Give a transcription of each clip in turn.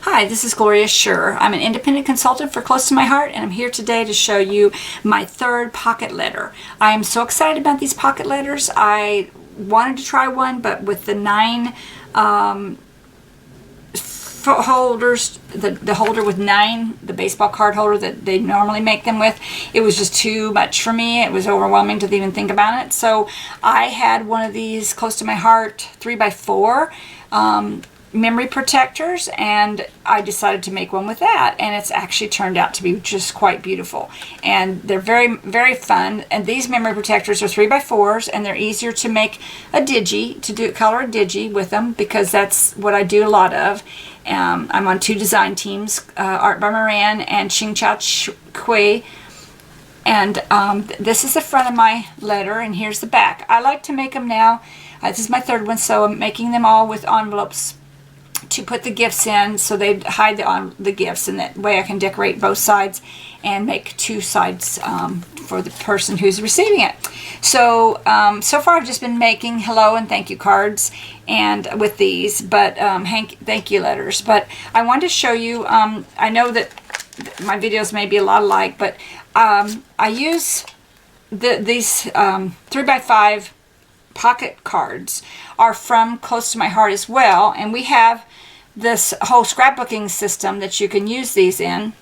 Hi, this is Gloria Schur. I'm an independent consultant for Close to My Heart, and I'm here today to show you my third pocket letter. I am so excited about these pocket letters. I wanted to try one, but with the 9 holders, the holder with 9, the baseball card holder that they normally make them with, it was just too much for me. It was overwhelming to even think about it. So I had one of these Close to My Heart 3x4 memory protectors, and I decided to make one with that, and it's actually turned out to be just quite beautiful, and they're very, very fun. And these memory protectors are 3x4s, and they're easier to make a digi, color a digi with them, because that's what I do a lot of. I'm on 2 design teams, Art by Miran and Ching Chao Kui. And this is the front of my letter, and here's the back. I like to make them now. This is my third one, so I'm making them all with envelopes to put the gifts in, so they hide the gifts, and that way I can decorate both sides and make 2 sides for the person who's receiving it. So so far I've just been making hello and thank you cards and with these, but thank you letters. But I wanted to show you, I know that my videos may be a lot alike, but I use these 3x5 pocket cards are from Close to My Heart as well, and we have this whole scrapbooking system that you can use these in,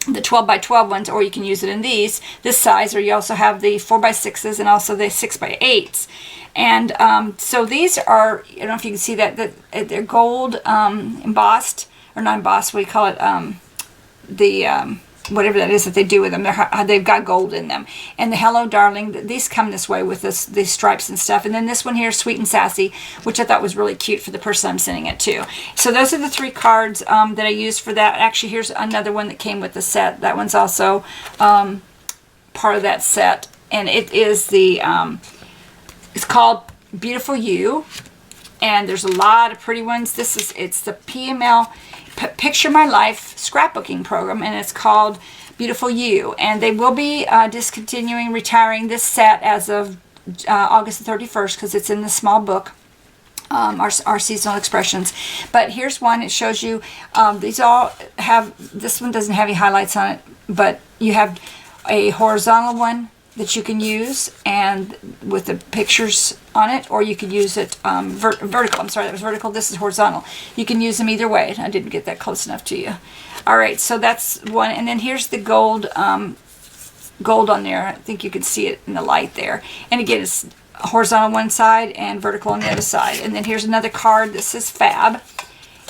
the 12x12 ones, or you can use it in this size, or you also have the 4x6s and also the 6x8s. And so these are, I don't know if you can see that, they're gold embossed, or not embossed, what do you call it, whatever that is that they do with them. They've got gold in them. And the Hello Darling, these come this way with these stripes and stuff. And then this one here, Sweet and Sassy, which I thought was really cute for the person I'm sending it to. So those are the 3 cards that I used for that. Actually, here's another one that came with the set. That one's also part of that set. And it is it's called Beautiful You. And there's a lot of pretty ones. It's the PML, Picture My Life scrapbooking program, and it's called Beautiful You. And they will be retiring this set as of August the 31st, because it's in the small book, our seasonal expressions. But here's one. It shows you, these all have, this one doesn't have any highlights on it, but you have a horizontal one that you can use, and with the pictures on it, or you could use it vertical. I'm sorry, that was vertical. This is horizontal. You can use them either way. I didn't get that close enough to you. All right, so that's one, and then here's the gold gold on there. I think you can see it in the light there. And again, it's horizontal on one side and vertical on the other side. And then here's another card. This is Fab,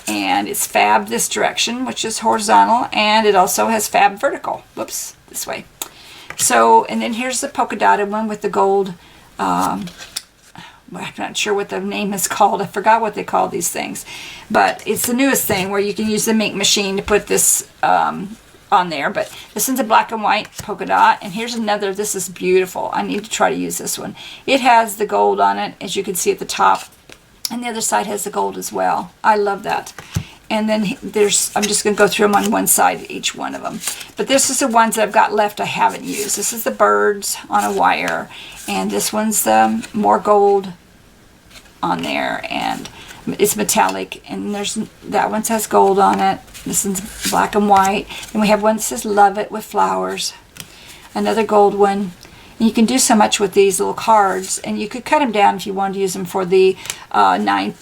and it's Fab this direction, which is horizontal, and it also has Fab vertical. Whoops, this way. So, and then here's the polka dotted one with the gold, I'm not sure what the name is called. I forgot what they call these things. But it's the newest thing where you can use the ink machine to put this on there. But this one's a black and white polka dot. And here's another. This is beautiful. I need to try to use this one. It has the gold on it, as you can see at the top. And the other side has the gold as well. I love that. And then I'm just going to go through them on one side, each one of them. But this is the ones that I've got left I haven't used. This is the birds on a wire. And this one's the more gold on there. And it's metallic. And that one says gold on it. This one's black and white. And we have one that says Love It with flowers. Another gold one. And you can do so much with these little cards. And you could cut them down if you wanted to use them for the 9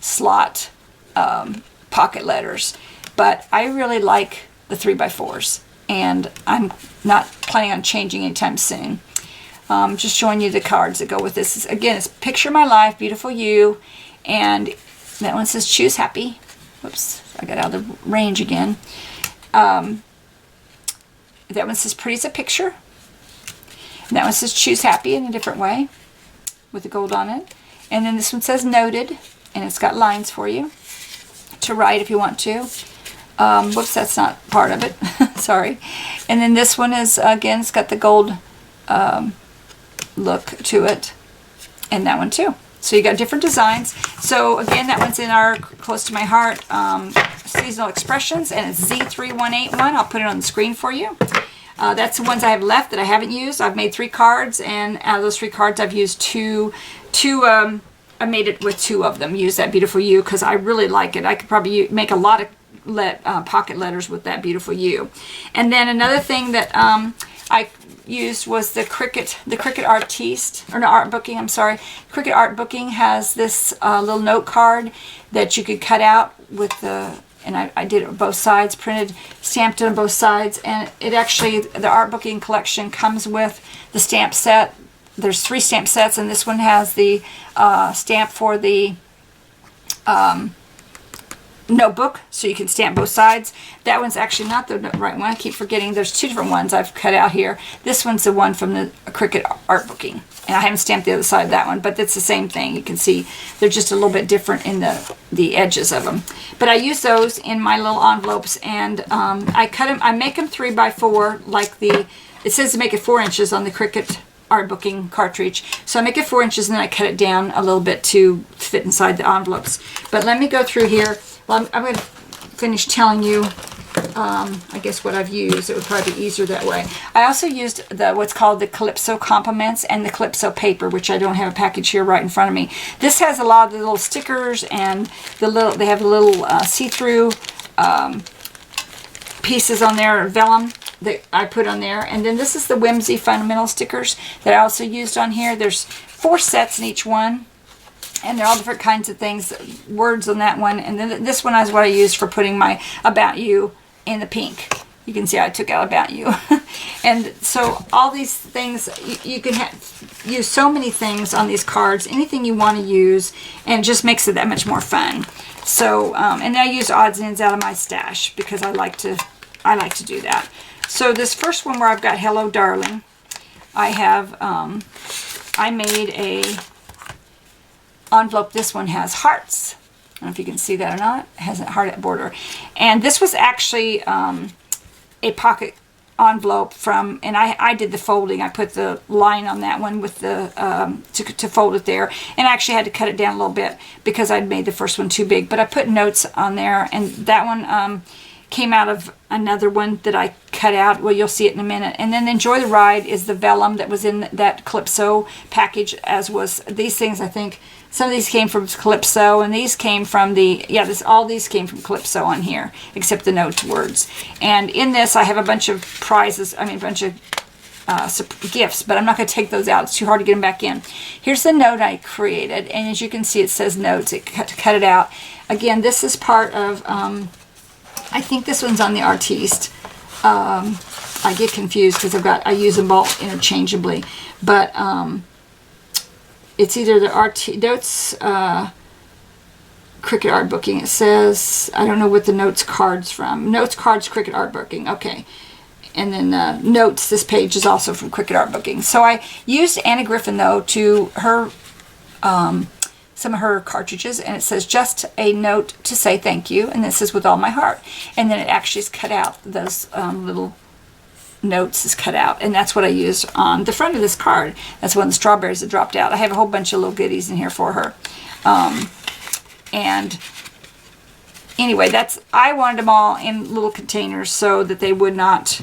slot pocket letters, but I really like the 3x4s, and I'm not planning on changing anytime soon. Just showing you the cards that go with this. Again, it's Picture My Life, Beautiful You, and that one says Choose Happy. Whoops, I got out of the range again. That one says Pretty as a Picture, and that one says Choose Happy in a different way with the gold on it. And then this one says Noted, and it's got lines for you to write if you want to. Whoops, that's not part of it. Sorry. And then this one is, again, it's got the gold look to it. And that one too. So you got different designs. So again, that one's in our Close to My Heart seasonal expressions, and it's Z3181. I'll put it on the screen for you. That's the ones I have left that I haven't used. I've made 3 cards, and out of those 3 cards, I've used two I made it with 2 of them. Use that Beautiful You because I really like it. I could probably make a lot of pocket letters with that beautiful U. And then another thing that I used was the Cricut Artiste, or no, Art Booking, I'm sorry. Cricut Art Booking has this little note card that you could cut out with the, and I did it on both sides, printed, stamped it on both sides, and it actually, the Art Booking collection comes with the stamp set. There's 3 stamp sets, and this one has the stamp for the notebook, so you can stamp both sides. That one's actually not the right one. I keep forgetting there's 2 different ones I've cut out here. This one's the one from the Cricut Art Booking, and I haven't stamped the other side of that one, but it's the same thing. You can see they're just a little bit different in the edges of them. But I use those in my little envelopes, and I cut them. I make them 3 by 4, like it says to make it 4 inches on the Cricut Art Booking cartridge. So I make it 4 inches, and then I cut it down a little bit to fit inside the envelopes. But let me go through here. Well, I'm going to finish telling you, I guess, what I've used. It would probably be easier that way. I also used what's called the Calypso Compliments and the Calypso Paper, which I don't have a package here right in front of me. This has a lot of the little stickers, and they have little see-through pieces on there, vellum, that I put on there. And then this is the Whimsy Fundamental stickers that I also used on here. There's 4 sets in each one. And they're all different kinds of things, words on that one. And then this one is what I used for putting my About You in the pink. You can see I took out About You. And so all these things, you can use so many things on these cards, anything you want to use, and it just makes it that much more fun. So, and I use odds and ends out of my stash because I like to do that. So this first one where I've got Hello Darling, I have, I made a envelope. This one has hearts. I don't know if you can see that or not. It has a heart border. And this was actually a pocket envelope from, and I did the folding. I put the line on that one with the, to fold it there. And I actually had to cut it down a little bit because I'd made the first one too big. But I put notes on there, and that one came out of another one that I cut out. Well, you'll see it in a minute. And then Enjoy the Ride is the vellum that was in that Calypso package, as was these things. I think some of these came from Calypso, and these came from the, all these came from Calypso on here, except the notes words. And in this, I have a bunch of prizes, a bunch of gifts, but I'm not going to take those out. It's too hard to get them back in. Here's the note I created, and as you can see, it says notes. It cut it out. Again, this is part of, I think this one's on the Artiste. I get confused because I use them all interchangeably, but it's either the Notes Cricut Art Booking. It says, I don't know what the Notes card's from. Notes cards Cricut Art Booking. Okay. And then Notes, this page is also from Cricut Art Booking. So I used Anna Griffin, though, to her some of her cartridges, and it says just a note to say thank you, and it says with all my heart. And then it actually is cut out. Those little notes is cut out, and that's what I used on the front of this card. That's one of the strawberries that dropped out. I have a whole bunch of little goodies in here for her. And anyway, I wanted them all in little containers so that they would not,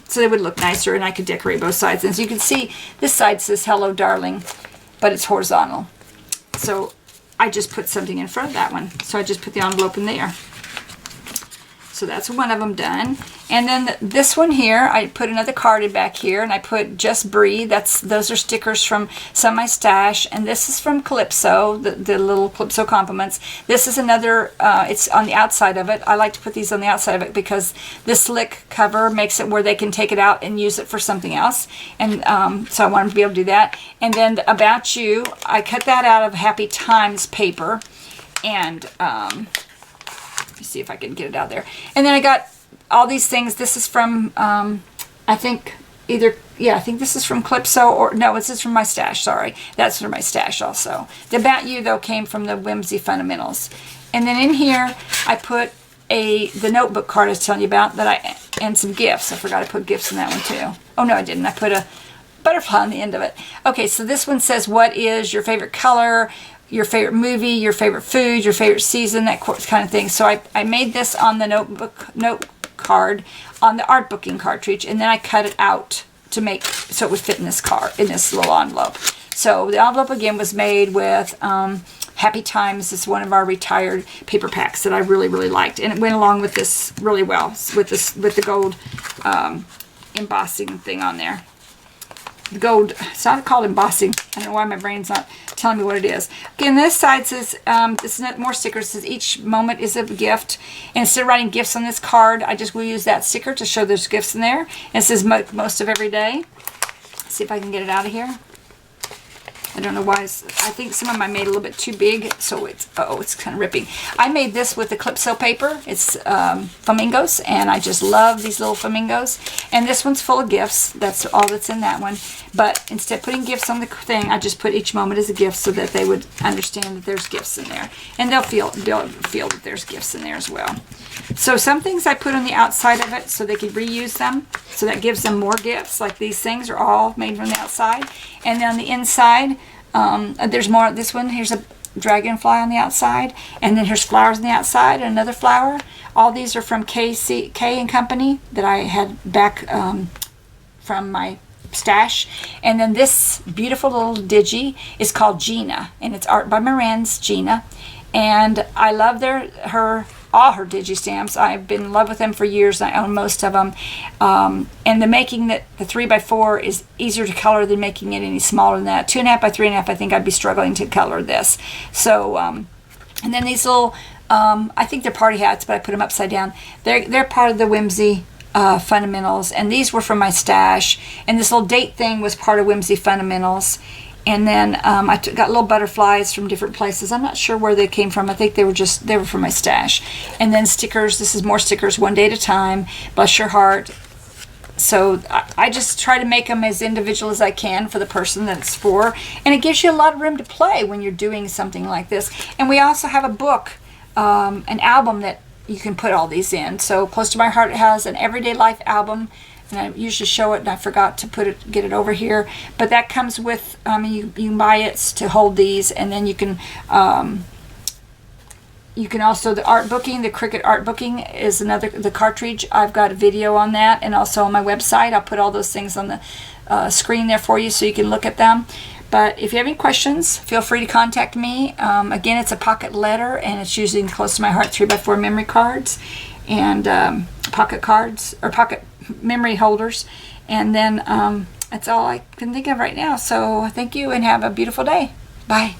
so they would look nicer, and I could decorate both sides. And as you can see, this side says Hello Darling, but it's horizontal. So I just put something in front of that one. So I just put the envelope in there. So that's one of them done. And then this one here, I put another card in back here, and I put Just Breathe. Those are stickers from some of my stash. And this is from Calypso, the little Calypso Compliments. This is another, it's on the outside of it. I like to put these on the outside of it because this slick cover makes it where they can take it out and use it for something else. And so I want them to be able to do that. And then About You, I cut that out of Happy Times paper. And let me see if I can get it out there. And then I got all these things. This is from, I think I think this is from Calypso, or no, this is from my stash, sorry. That's from my stash also. The About You, though, came from the Whimsy Fundamentals. And then in here, I put the notebook card I was telling you about, and some gifts. I forgot I put gifts in that one, too. Oh, no, I didn't. I put a butterfly on the end of it. Okay, so this one says, what is your favorite color, your favorite movie, your favorite food, your favorite season, that kind of thing. So I made this on the note card on the Art Booking cartridge, and then I cut it out to make so it would fit in this little envelope. So the envelope again was made with Happy Times is one of our retired paper packs that I really, really liked. And it went along with this really well, with the gold embossing thing on there. The gold, it's not called embossing. I don't know why my brain's not telling me what it is. Again, this side says, this is more stickers. It says each moment is a gift. And instead of writing gifts on this card, I just will use that sticker to show there's gifts in there. And it says most of every day. Let's see if I can get it out of here. I don't know why. I think some of them I made a little bit too big, so it's kind of ripping. I made this with the Calypso paper. It's flamingos, and I just love these little flamingos. And this one's full of gifts. That's all that's in that one. But instead of putting gifts on the thing, I just put each moment as a gift so that they would understand that there's gifts in there, and they'll feel that there's gifts in there as well. So some things I put on the outside of it so they could reuse them. So that gives them more gifts. Like these things are all made from the outside. And then on the inside, there's more. This one, here's a dragonfly on the outside. And then here's flowers on the outside and another flower. All these are from K and Company that I had back from my stash. And then this beautiful little digi is called Gina. And it's art by Miran Gina. And I love all her digi stamps. I've been in love with them for years. I own most of them. And the making the 3x4 is easier to color than making it any smaller than that. 2.5 by 3.5, I think I'd be struggling to color this. So, and then these little, I think they're party hats, but I put them upside down. They're part of the Whimsy Fundamentals, and these were from my stash. And this little date thing was part of Whimsy Fundamentals. And then I got little butterflies from different places. I'm not sure where they came from. I think they were from my stash. And then stickers. This is more stickers, one day at a time. Bless your heart. So I just try to make them as individual as I can for the person that it's for. And it gives you a lot of room to play when you're doing something like this. And we also have a book, an album that you can put all these in. So Close to My Heart has an Everyday Life album. And I usually show it, and I forgot to get it over here. But that comes with, you can buy it to hold these, and then you can also, the art booking, the Cricut art booking is the cartridge. I've got a video on that, and also on my website. I'll put all those things on the screen there for you so you can look at them. But if you have any questions, feel free to contact me. Again, it's a pocket letter, and it's using Close to My Heart 3x4 memory cards, and pocket cards, or pocket memory holders. And then that's all I can think of right now. So thank you, and have a beautiful day. Bye.